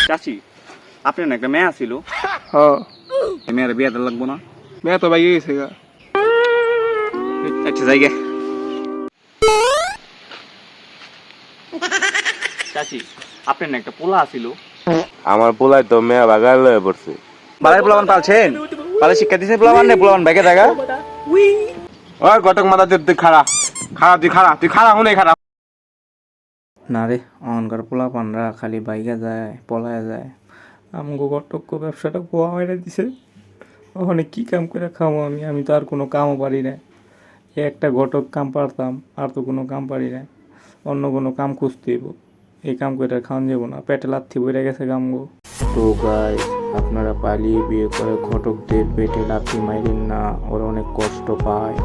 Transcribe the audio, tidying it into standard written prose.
চাচি আপনার না একটা মেয়ে ছিল, হ্যাঁ মেয়ের বিয়েতে লাগবো না? মেয়ে তো বাইরে গেছে গা। আচ্ছা জায়গা চাচি আপনার না একটা পোলা ছিল, আমার পোলাই তো মেয়া বাগার লয়ে পড়ছে। বালের পোলাবান পালছেন? বালে শিক্ষা দিয়েছেন পোলাবান নেই, পোলাবান ব্যাগে থাকা। ওই ঘটক মাথা তুই খাড়া খাড়া তুই খাড়া হুনে খাড়া। না রে, অনকার পোলা পানরা খালি বাইকা যায় পলায় যায়। আমগো গটক্য ব্যবসাটা পোয়া মেরে দিছে। ওখানে কি কাম করে খাবো আমি তো আর কোনো কামও পারি না। একটা ঘটক কাম পারতাম, আর তো কোনো কাম পারি না। অন্য কোনো কাম খুঁজতে হইব। এই কাম করে খাওয়ান যাবো না, পেটে লাথি বইরে গেছে কামগো। তো গাইস, আপনারা পালিয়ে বিয়ে করে ঘটকদের পেটে লাথি মাইরেন না, ওরা অনেক কষ্ট পায়।